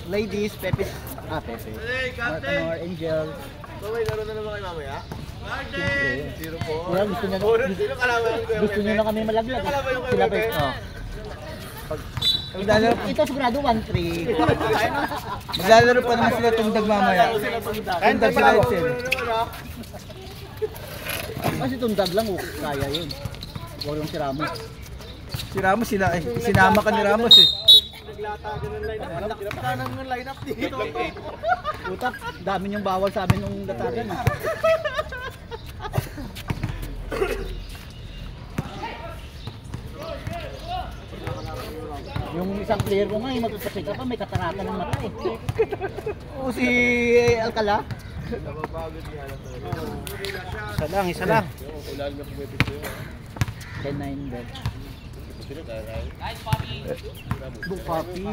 Ladies, Pepe. Pepe. Martinor, Angel. So may laro na naman kayo mamaya? Siyempre. Zero po. Yeah, gusto niyo na kami malaglag. Sila pa. Ito sigurado 1-3. Maglalaro pa naman sila Tungdag mamaya. Tungdag sila Excel. Kasi Tungdag lang, kaya yun. Huwag lang si Ramos. Si Ramos sila eh. Sinama ka ni Ramos eh. Naglatagan ng line-up. Naglatagan ng line-up dito. Putak, dami niyong bawal sa amin nung datagan. Yung isang player ko nga, yung magpapasika pa, may katarata ng mata eh. Oo, si Alcala. Isa lang. Ulan na pumipit ko yun. 10-9 dead. Guys, Papi! Book Papi.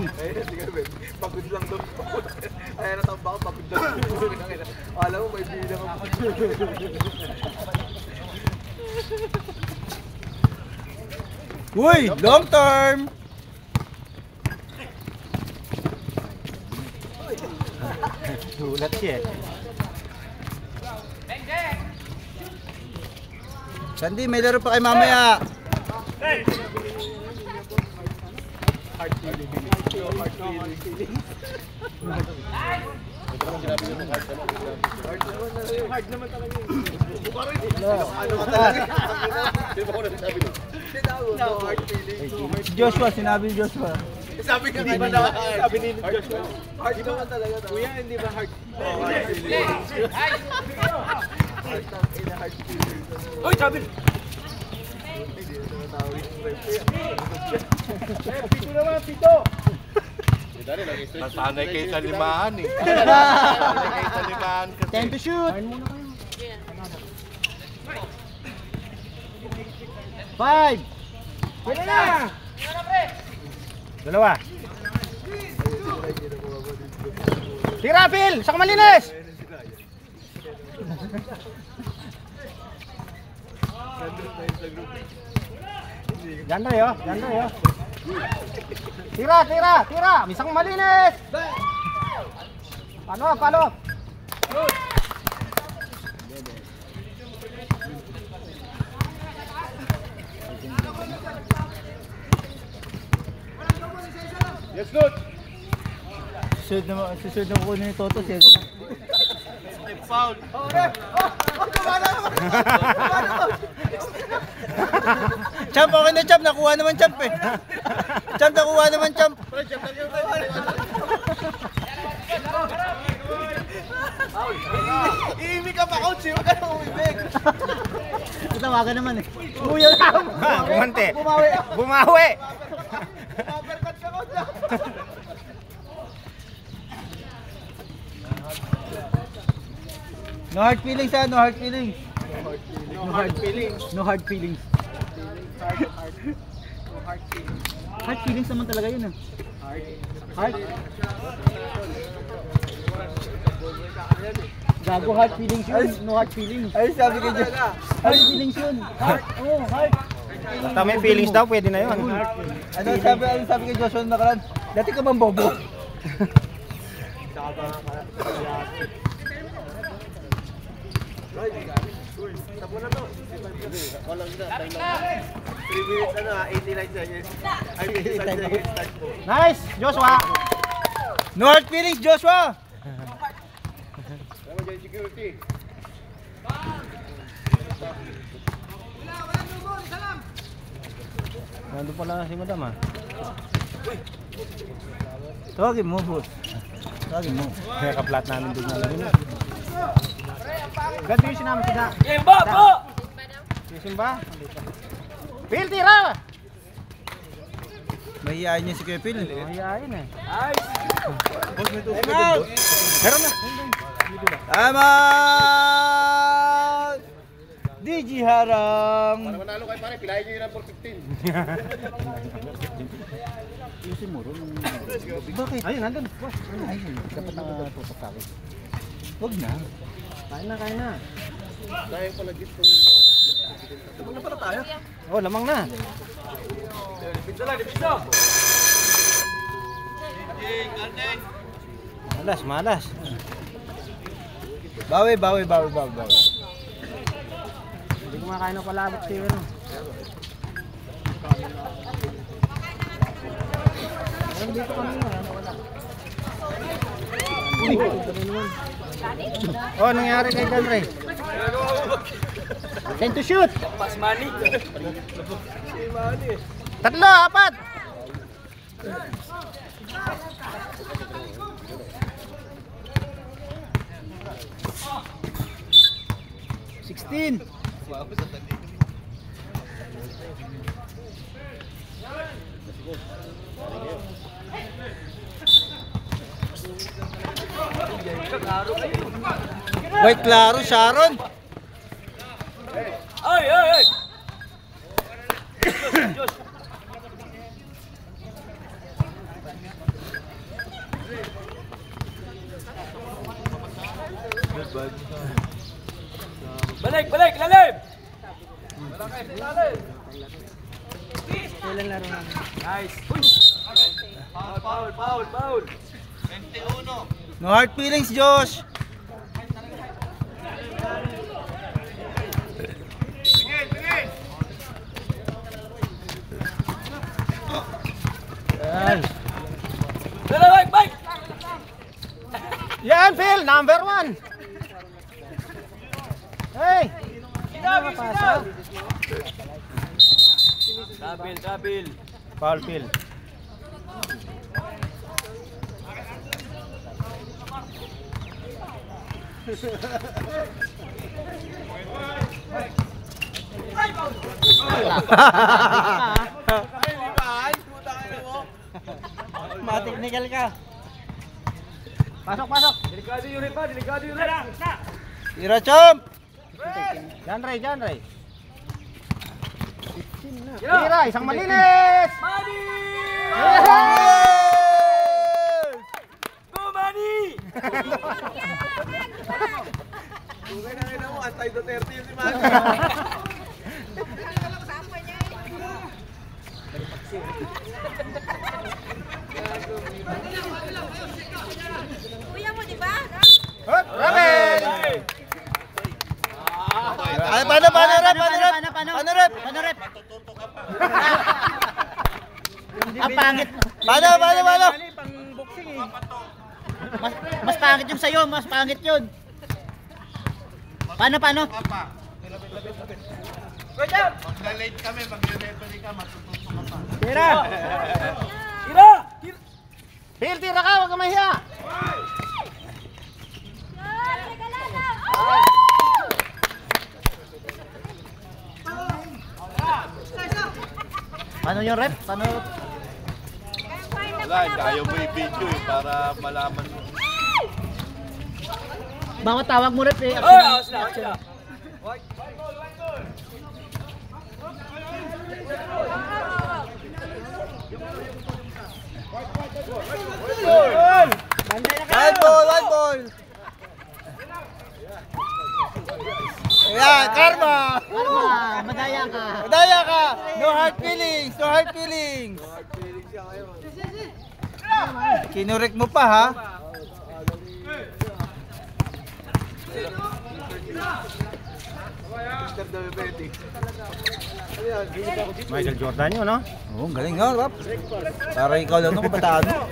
Pagod lang daw. Ay, natamba ko, pagod lang. Alam mo, may bilang ako. Uy! Long term! Sulat siya eh. Sandy, may laro pa kayo mamaya. Heart feeling. Heart naman talaga yun. Ano ka talaga? Hindi ba ako nagsasabi nun? Heart feeling. Si Joshua, sinabi ni Joshua. Sabi ka di ba na? Sabi ni Joshua. Heart naman talaga. Kuya, hindi ba heart? Heart feeling. Heart feeling. Uy, sabi! Pito naman, pito! Nasanay kayo sa limahan eh. Nasanay kayo sa limahan kasi. Time to shoot! 5! Pwede na! Dalawa. Tira, Phil! Sa Kamalinis! Diyan tayo, diyan tayo. Tira! Misang malinis! Palo! Yes, good! Susunod na kukunin ni Toto. Foul! Champ, okay na Champ. Nakuha naman Champ eh. Champ, nakuha naman Champ. Iimik ka pa, coach! Huwag ka na umimik! Tawagan naman eh. Kuya lang! Bumante. Bumawi. Uppercut ka, coach! No hard feelings ha, no hard feelings. No hard feelings. No hard feelings. Hard feelings naman talaga yun ah. Hard? Gago, hard feelings yun. No hard feelings. Ay, sabi ko dyan. Hard feelings yun. Hard. Oo, hard. Basta may feelings daw, pwede na yun. Ano sabi kay Joshua nakaraan? Dati ka bang bobo? Tapo na to. Walang na. 3 minutes ano 89 seconds. Ay, 89 seconds start po. Nice, Joshua. No hard feelings, Joshua. Ano dyan security? Nandun pala si Madam ah. Tawagin mo, boss. Tawagin mo. Kaya ka-flat namin doon na lang. Ganto yung sinama sila. Simba po! Simba? Phil, tira! Mahihayin niya si Kuya Phil. Mahihayin eh. Boss, may tuso ka din, boss. Meron na. Tama! DJ Harang! Para manalo kayo pare, pilahin nyo yun ang 415. Yusin mo rin. Bakit? Ayun, nandun. Ayun, dapat nakatutok sa akin. Huwag na. Kain na. Dahil pala gift kung... Tumag na pala tayo. Oh, lamang na. Pizza lang, pizza! Malas, malas. Bawi. Hindi kumakain ng palabot si ano. Dito kami na, wala. Oh, anong nangyari kay John Ray? Send to shoot! Pass money. 3, 4. White klaro, Sharon. Ay! Balik, lalim! Kailan laro namin? Nice! Foul! 21! No hard feelings, Josh. Ay. Dala, bike! Yan, Phil, number 1. Hey! Trabil! Foul, Phil. Ma-technical ka. Pasok. Delikado yun, Ripa! Tira, chomp! John Ray. Tira, isang malinis! Money! Yes! Go, Money! Kung na mo, anti-Duterte yun si Manny. Kuya mo, di ba? Hop, Rabel! Ay, paano, rep? Paano rep? Ang pangit. Paano? Pang-boxing eh. Mas pangit yung sayo, mas pangit yun. Paano? Mag-late kami, mag-referee ka, matututo ka pa. Tira! Phil, tira ka, huwag ka mahiya! Paano yung rep? Paano? Wala, ayaw mo i-video eh, para malaman mo. Bawat tawag mo rep eh. Awas na! One ball! Ayan, Karma! Madaya ka. Madaya ka! No hard feelings! Kinurek mo pa, ha? Michael Jordan yun, no? Oo, galing nga, Rap. Para ikaw lang nung kabataan mo.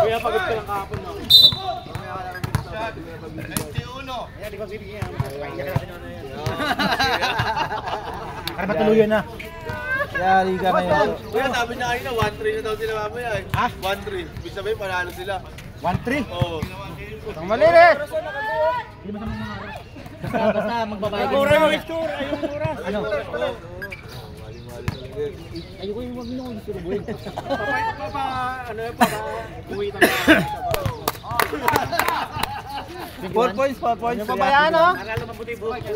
Kuya, pagod ka lang kahapon mo. 21! Para matuluyan na. Kaya, liga ngayon. Kuya, sabi niya kanina, 1-3 na daw sila mamaya eh. 1-3. Ibig sabihin, panalo sila. 1-3. Oo. Ang malinis! Basta magbabayad. Mura yung lecture, ayun mura. Ano? Ayoko yung wag nyo gusto rubuhin. Four points. Yung pabayaan, no? Akala mabuti buhay ka.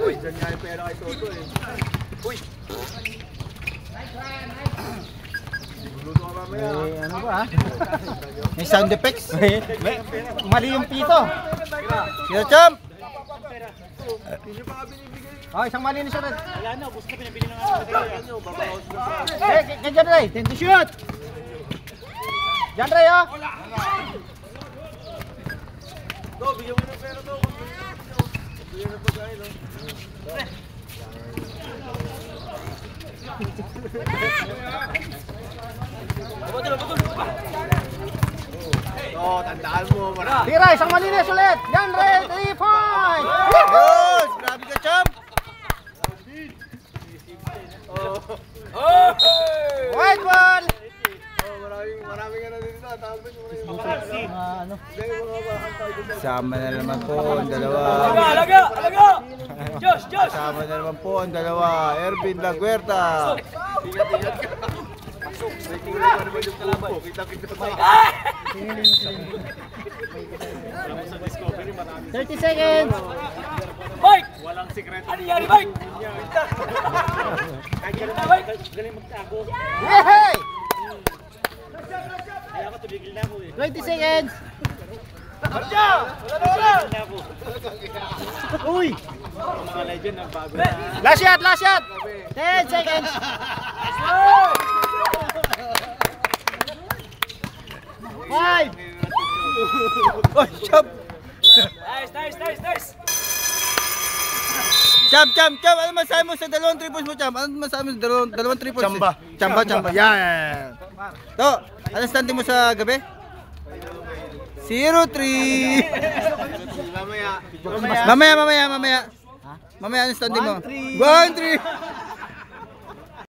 Uy, dyan nga yung pera kay Toto eh. Luluto ka mamaya. Ano ba ha? May sound effects. Mali yung pito. Kaya champ! Hindi pa ka binibigay. Oh, isang malinis ulit. Wala na, ubos na pinabili ng ano. Ano, babaos na sa... Kaya dyan Ray, tend to shoot! Dyan Ray oh! Do, bigyan mo ng pera to. Bigyan ng pagkain, no? Oo, tandaan mo. Marami. Tira, isang malinis ulit! Dyan Ray, 3 points! Yes! Grabe ka champ! White ball! Maraming ano dito. Tawag mo Ano? yung Sama na naman po ang dalawa. Alaga! Alaga! Josh! Josh! Sama na naman po ang dalawa. Ervin Laguerta. Ingat-ingat ka. Tingnan mo naman yung kalaban. Kita-kita pa. 30 seconds! Mike! Walang sikreto. Ano nangyari, Mike? Mike! Galing magtago. Yehey! Kaya ako tumigil na ako eh. 20 seconds! Tumigil na ako. Uy! Mga legend ang bago. Last shot! Last shot! 10 seconds! Five! Oh, champ! Nice! Champ! Ano masabi mo sa dalawang 3 points mo, champ? Ano masabi mo sa dalawang 3 points? Chamba. Yan! To, ano standing mo sa gabi? 0-3! Mamaya. Mamaya. Mamaya, ano standing mo? 1-3!